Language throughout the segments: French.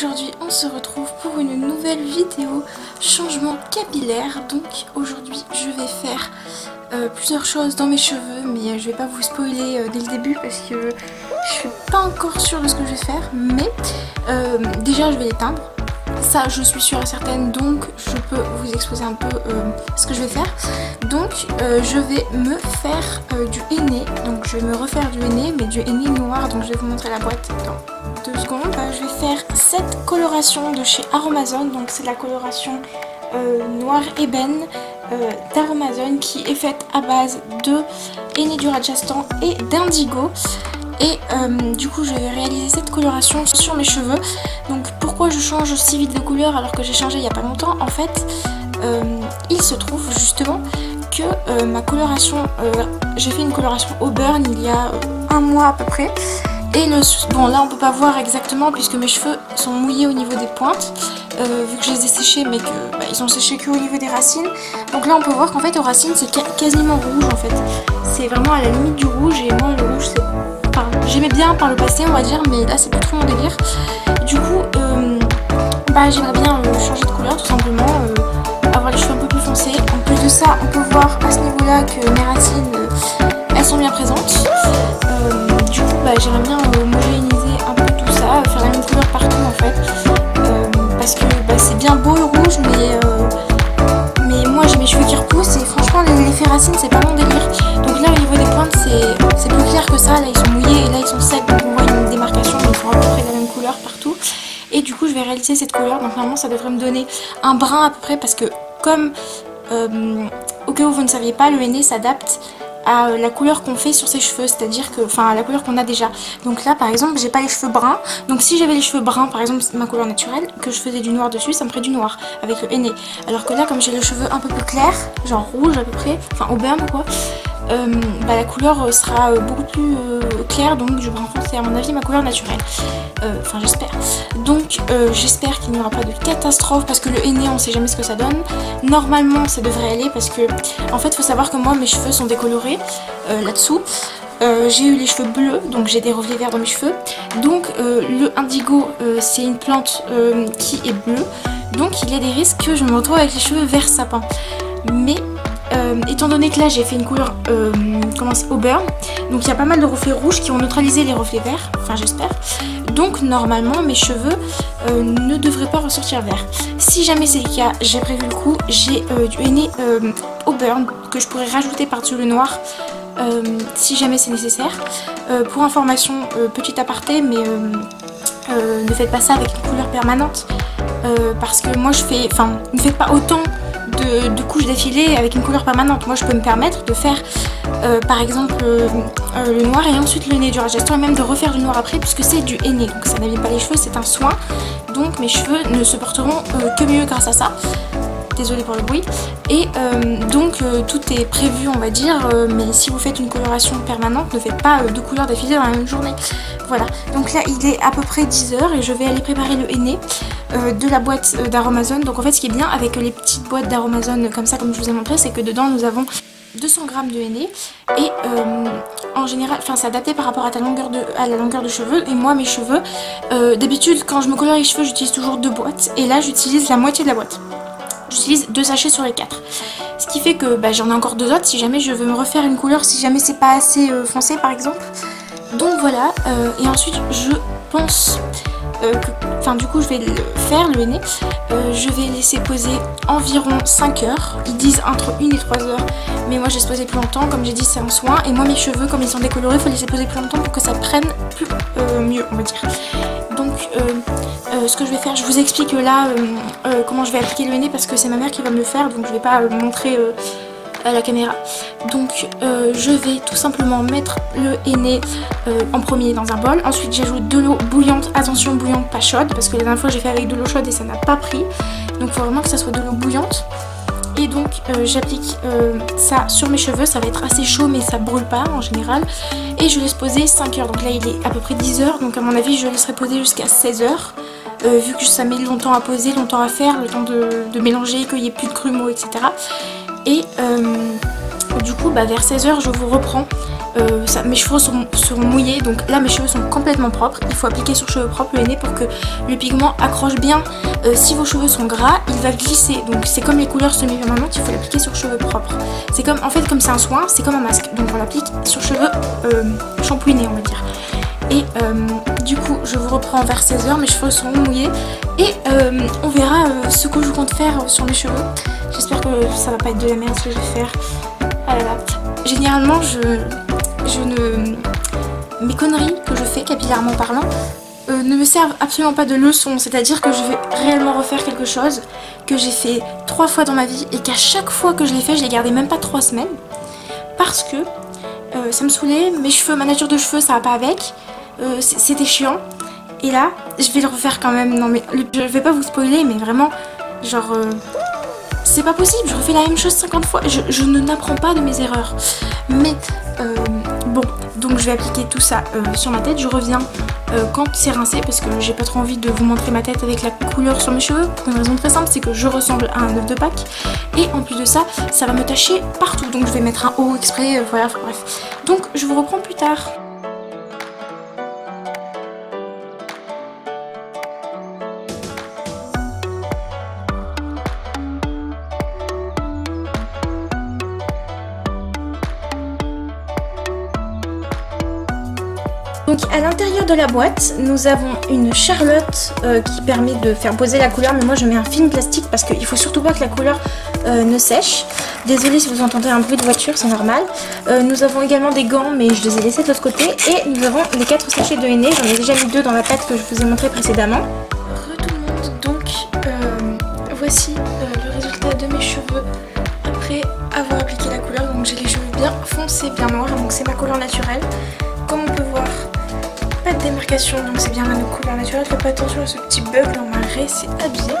Aujourd'hui on se retrouve pour une nouvelle vidéo changement capillaire. Donc aujourd'hui je vais faire plusieurs choses dans mes cheveux, mais je vais pas vous spoiler dès le début parce que je suis pas encore sûre de ce que je vais faire. Mais déjà je vais les teindre, ça je suis sûre et certaine, donc je peux vous exposer un peu ce que je vais faire. Donc je vais me faire du henné, donc je vais me refaire du henné, mais du henné noir, donc je vais vous montrer la boîte dans 2 secondes. Je vais faire cette coloration de chez Aromazone, donc c'est la coloration noir ébène d'Aromazone qui est faite à base de henné du Rajasthan et d'indigo. Et du coup je vais réaliser cette coloration sur mes cheveux. Donc pourquoi je change si vite de couleur alors que j'ai changé il n'y a pas longtemps? En fait il se trouve justement que ma coloration, j'ai fait une coloration au burn il y a 1 mois à peu près. Et bon là on peut pas voir exactement puisque mes cheveux sont mouillés au niveau des pointes, vu que je les ai séchés, mais que ils ont séché que au niveau des racines. Donc là on peut voir qu'en fait aux racines c'est quasiment rouge en fait. C'est vraiment à la limite du rouge, et moi le rouge c'est... Enfin, j'aimais bien par le passé on va dire, mais là c'est plus trop mon délire. Du coup j'aimerais bien changer de couleur tout simplement, avoir les cheveux un peu plus foncés. En plus de ça on peut voir à ce niveau là que mes racines elles sont bien présentes. Du coup j'aimerais bien homogénéiser un peu tout ça, faire la même couleur partout en fait, parce que c'est bien beau le rouge, mais moi j'ai mes cheveux qui repoussent et franchement l'effet racine c'est pas mon délire. Donc là au niveau des pointes c'est plus clair que ça, là ils sont mouillés et là ils sont secs, donc on voit une démarcation, mais ils sont à peu près de la même couleur partout. Et du coup je vais réaliser cette couleur, donc normalement ça devrait me donner un brun à peu près, parce que comme au cas où vous ne saviez pas, le henné s'adapte à la couleur qu'on fait sur ses cheveux, c'est-à-dire que, enfin, à la couleur qu'on a déjà. Donc là par exemple j'ai pas les cheveux bruns, donc si j'avais les cheveux bruns par exemple, ma couleur naturelle, que je faisais du noir dessus, ça me ferait du noir avec le henné. Alors que là comme j'ai les cheveux un peu plus clairs, genre rouge à peu près, enfin au burn quoi, la couleur sera beaucoup plus claire, donc je brun foncé, à mon avis ma couleur naturelle. Enfin j'espère. Donc j'espère qu'il n'y aura pas de catastrophe, parce que le henné on sait jamais ce que ça donne. Normalement ça devrait aller, parce que en fait faut savoir que moi mes cheveux sont décolorés là-dessous. J'ai eu les cheveux bleus, donc j'ai des reflets verts dans mes cheveux. Donc le indigo c'est une plante qui est bleue, donc il y a des risques que je me retrouve avec les cheveux vert sapin. Mais étant donné que là j'ai fait une couleur au burn, donc il y a pas mal de reflets rouges qui ont neutralisé les reflets verts, enfin j'espère. Donc normalement mes cheveux ne devraient pas ressortir vert. Si jamais c'est le cas, j'ai prévu le coup, j'ai du henné au burn que je pourrais rajouter par-dessus le noir si jamais c'est nécessaire. Pour information, petit aparté, mais ne faites pas ça avec une couleur permanente, parce que moi je fais, enfin ne faites pas autant de couches d'affilée avec une couleur permanente. Moi je peux me permettre de faire par exemple le noir et ensuite le henné du Rajasthan, et même de refaire du noir après, puisque c'est du henné, donc ça n'abîme pas les cheveux, c'est un soin. Donc mes cheveux ne se porteront que mieux grâce à ça. Désolée pour le bruit. Et donc tout est prévu on va dire, mais si vous faites une coloration permanente, ne faites pas 2 couleurs d'affilée dans la même journée. Voilà, donc là il est à peu près 10 h et je vais aller préparer le henné de la boîte d'Aromazone. Donc en fait ce qui est bien avec les petites boîtes d'Aromazone comme ça, comme je vous ai montré, c'est que dedans nous avons 200 g de henné, et en général, enfin c'est adapté par rapport à la longueur de cheveux. Et moi mes cheveux, d'habitude quand je me colore les cheveux j'utilise toujours 2 boîtes, et là j'utilise la moitié de la boîte. J'utilise 2 sachets sur les 4. Ce qui fait que j'en ai encore 2 autres si jamais je veux me refaire une couleur, si jamais c'est pas assez foncé par exemple. Donc voilà, et ensuite je pense enfin du coup je vais le faire le henné, je vais laisser poser environ 5 heures. Ils disent entre 1 et 3 heures, mais moi j'ai posé plus longtemps, comme j'ai dit c'est un soin. Et moi mes cheveux comme ils sont décolorés, il faut laisser poser plus longtemps pour que ça prenne plus mieux on va dire. Donc ce que je vais faire, je vous explique là comment je vais appliquer le henné, parce que c'est ma mère qui va me le faire, donc je vais pas montrer à la caméra. Donc je vais tout simplement mettre le henné en premier dans un bol. Ensuite j'ajoute de l'eau bouillante, attention bouillante pas chaude, parce que la dernière fois j'ai fait avec de l'eau chaude et ça n'a pas pris. Donc il faut vraiment que ça soit de l'eau bouillante. Et donc j'applique ça sur mes cheveux, ça va être assez chaud mais ça brûle pas en général. Et je laisse poser 5 heures, donc là il est à peu près 10 h, donc à mon avis je laisserai poser jusqu'à 16 h. Vu que ça met longtemps à poser, longtemps à faire, le temps de mélanger, qu'il n'y ait plus de grumeaux, etc. Et du coup vers 16 h je vous reprends mes cheveux seront mouillés. Donc là mes cheveux sont complètement propres. Il faut appliquer sur cheveux propres le henné pour que le pigment accroche bien. Si vos cheveux sont gras, il va glisser. Donc c'est comme les couleurs semi-permanentes, il faut l'appliquer sur cheveux propres. C'est comme, en fait comme c'est un soin, c'est comme un masque. Donc on l'applique sur cheveux shampouinés on va dire. Et du coup je vous reprends vers 16 h, mes cheveux seront mouillés. Et on verra ce que je compte faire sur mes cheveux. J'espère que ça va pas être de la merde ce que je vais faire. Ah là là. Généralement mes conneries que je fais capillairement parlant ne me servent absolument pas de leçon. C'est-à-dire que je vais réellement refaire quelque chose que j'ai fait 3 fois dans ma vie et qu'à chaque fois que je l'ai fait, je l'ai gardé même pas 3 semaines. Parce que ça me saoulait, mes cheveux, ma nature de cheveux ça va pas avec. C'était chiant. Et là, je vais le refaire quand même. Non mais je vais pas vous spoiler, mais vraiment, genre... c'est pas possible, je refais la même chose 50 fois. Je n'apprends pas de mes erreurs. Mais bon, donc je vais appliquer tout ça sur ma tête. Je reviens quand c'est rincé parce que j'ai pas trop envie de vous montrer ma tête avec la couleur sur mes cheveux. Pour une raison très simple, c'est que je ressemble à un œuf de Pâques. Et en plus de ça, ça va me tacher partout. Donc je vais mettre un haut exprès, voilà, enfin, bref. Donc je vous reprends plus tard. Donc à l'intérieur de la boîte, nous avons une charlotte qui permet de faire poser la couleur. Mais moi je mets un film plastique parce qu'il faut surtout pas que la couleur ne sèche. Désolée si vous entendez un bruit de voiture, c'est normal. Nous avons également des gants, mais je les ai laissés de l'autre côté. Et nous avons les 4 sachets de henné. J'en ai déjà mis 2 dans la pâte que je vous ai montré précédemment. Re tout le monde, donc voici le résultat de mes cheveux après avoir appliqué la couleur. Donc j'ai les cheveux bien foncés, bien noirs, donc c'est ma couleur naturelle. Comme on peut voir, pas de démarcation, donc c'est bien ma couleur naturelle. Faites pas attention à ce petit bug dans ma raie, c'est abusé.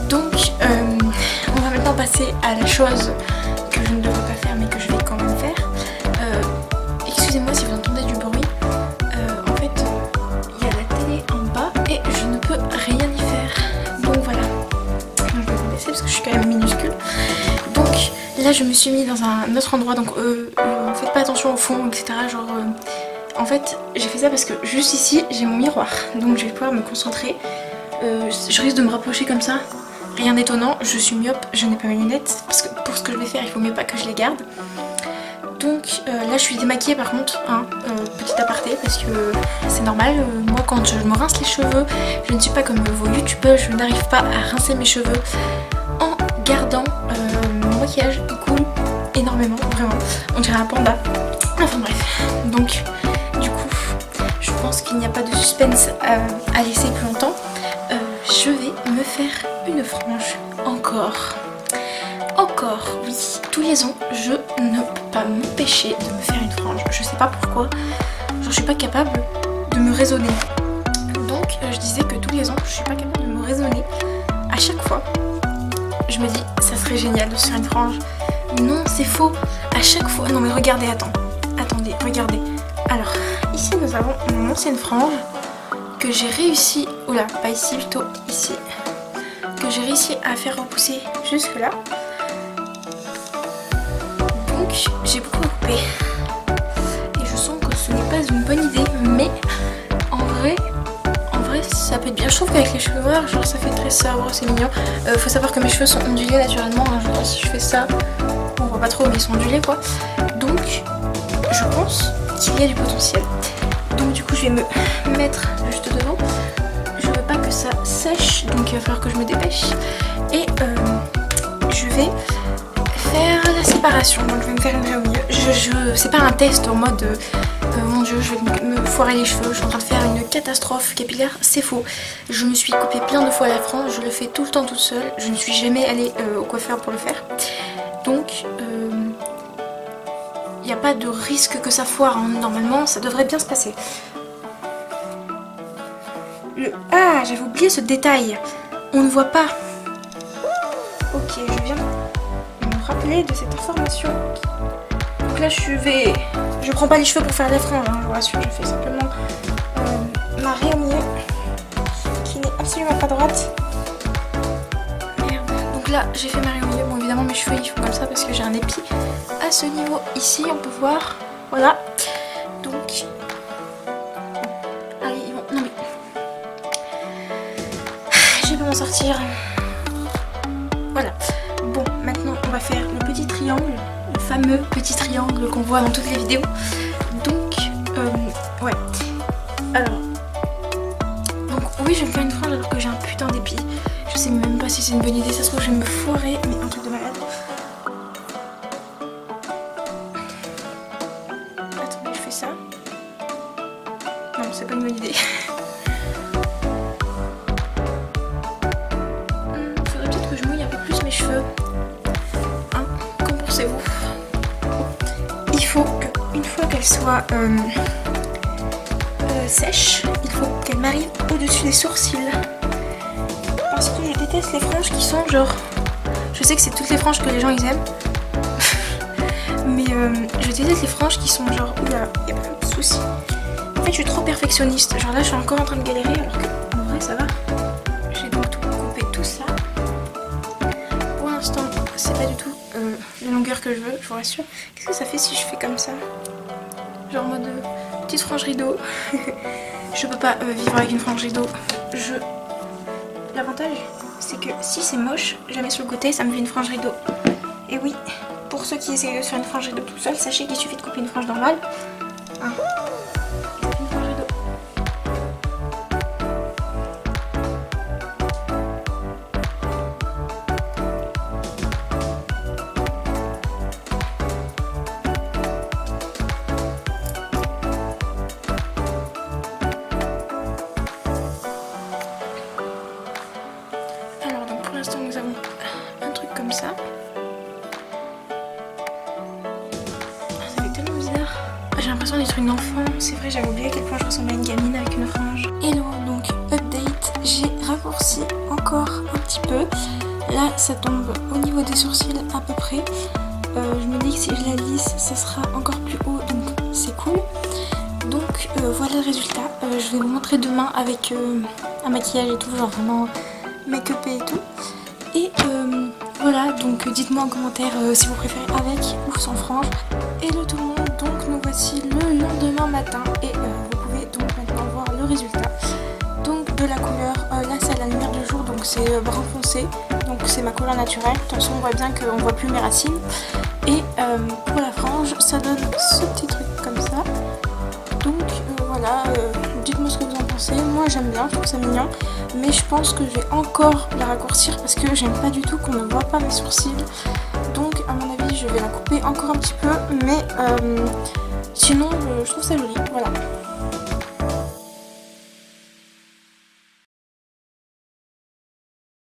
Donc on va maintenant passer à la chose que je ne devrais pas faire mais que je vais quand même faire. Excusez-moi si vous entendez du bruit. En fait, il y a la télé en bas et je ne peux rien y faire. Donc voilà. Je vais vous laisser parce que je suis quand même minuscule. Donc là je me suis mis dans un autre endroit, donc faites pas attention au fond, etc. Genre... en fait, j'ai fait ça parce que juste ici, j'ai mon miroir. Donc je vais pouvoir me concentrer. Je risque de me rapprocher comme ça. Rien d'étonnant, je suis myope, je n'ai pas mes lunettes. Parce que pour ce que je vais faire, il faut mieux pas que je les garde. Donc là, je suis démaquillée par contre. Hein, petit aparté, parce que c'est normal. Moi, quand je me rince les cheveux, je ne suis pas comme vos youtubeurs. Je n'arrive pas à rincer mes cheveux en gardant mon maquillage. Il coule énormément, vraiment. On dirait un panda. Enfin bref. Donc... je pense qu'il n'y a pas de suspense à laisser plus longtemps. Je vais me faire une frange encore. Encore, oui. Tous les ans, je ne peux pas m'empêcher de me faire une frange. Je sais pas pourquoi. Je suis pas capable de me raisonner. Donc, je disais que tous les ans, je suis pas capable de me raisonner. À chaque fois, je me dis, ça serait génial de se faire une frange. Non, c'est faux. À chaque fois... non mais regardez, attendez, regardez. Alors, ici nous avons mon ancienne frange que j'ai réussi, oula, pas ici, plutôt ici, que j'ai réussi à faire repousser jusque là. Donc j'ai beaucoup coupé. Et je sens que ce n'est pas une bonne idée, mais en vrai ça peut être bien. Je trouve qu'avec les cheveux noirs, genre ça fait très sobre, c'est mignon. Faut savoir que mes cheveux sont ondulés naturellement, hein, genre si je fais ça, on voit pas trop mais ils sont ondulés quoi. Donc je pense qu'il y a du potentiel. Donc du coup je vais me mettre juste devant. Je veux pas que ça sèche, donc il va falloir que je me dépêche. Et je vais faire la séparation. Donc je vais me faire une raie au milieu. C'est pas un test en mode mon dieu je vais me foirer les cheveux, je suis en train de faire une catastrophe capillaire. C'est faux. Je me suis coupé plein de fois la frange, je le fais tout le temps toute seule. Je ne suis jamais allée au coiffeur pour le faire. Donc il n'y a pas de risque que ça foire, hein. Normalement ça devrait bien se passer. Ah, j'avais oublié ce détail. On ne voit pas. Ok, je viens de me rappeler de cette information. Donc là je prends pas les cheveux pour faire des franges, hein, je vous rassure. Je fais simplement ma raie au milieu qui n'est absolument pas droite. Merde. Donc là j'ai fait ma raie au milieu. Bon évidemment mes cheveux ils font comme ça parce que j'ai un épi à ce niveau ici, on peut voir. Voilà. fameux petit triangle qu'on voit dans toutes les vidéos. Donc ouais. Alors donc oui, je vais me faire une frange alors que j'ai un putain d'épi. Je sais même pas si c'est une bonne idée, ça se trouve je vais me foirer, mais un truc de malade. Attendez, je fais ça. Non, c'est pas une bonne idée. Faudrait peut-être que je mouille un peu plus mes cheveux. Hein, qu'en pensez-vous? Il faut qu'une fois qu'elle soit sèche, il faut qu'elle m'arrive au-dessus des sourcils. Parce que je déteste les franges qui sont genre... Je sais que c'est toutes les franges que les gens ils aiment. Mais je déteste les franges qui sont genre... Oula, y'a pas de soucis. En fait je suis trop perfectionniste. Genre là je suis encore en train de galérer alors que en vrai ça va. J'ai donc tout coupé tout ça. Pour l'instant c'est pas du tout la longueur que je veux, je vous rassure. Qu'est-ce que ça fait si je fais comme ça? Genre en mode petite frange rideau. Je peux pas vivre avec une frange rideau. L'avantage c'est que si c'est moche, je la mets sur le côté, ça me fait une frange rideau. Et oui, pour ceux qui essayent de se faire une frange rideau tout seul, sachez qu'il suffit de couper une frange normale. Hein. Ça fait une frange rideau. Alors donc pour l'instant nous avons un truc comme ça. Ça fait tellement bizarre. J'ai l'impression d'être une enfant. C'est vrai, j'avais oublié à quel point je ressemble à une gamine avec une frange. Hello, donc update. J'ai raccourci encore un petit peu. Là ça tombe au niveau des sourcils à peu près. Je me dis que si je la lisse ça sera encore plus haut, donc c'est cool. Donc voilà le résultat. Je vais vous montrer demain avec un maquillage et tout, genre vraiment make-upé et tout. Et voilà, donc dites-moi en commentaire si vous préférez avec ou sans frange. Hello tout le monde, donc nous voici le lendemain matin et vous pouvez donc maintenant voir le résultat. Donc de la couleur, là c'est à la lumière du jour, donc c'est brun foncé, donc c'est ma couleur naturelle. De toute façon on voit bien qu'on voit plus mes racines. Et pour la frange, ça donne ce petit truc comme ça. Donc voilà, dites-moi ce que vous en pensez. Moi j'aime bien, je trouve ça mignon. Mais je pense que je vais encore la raccourcir parce que j'aime pas du tout qu'on ne voit pas mes sourcils. Donc à mon avis je vais la couper encore un petit peu. Mais sinon je trouve ça joli. Voilà.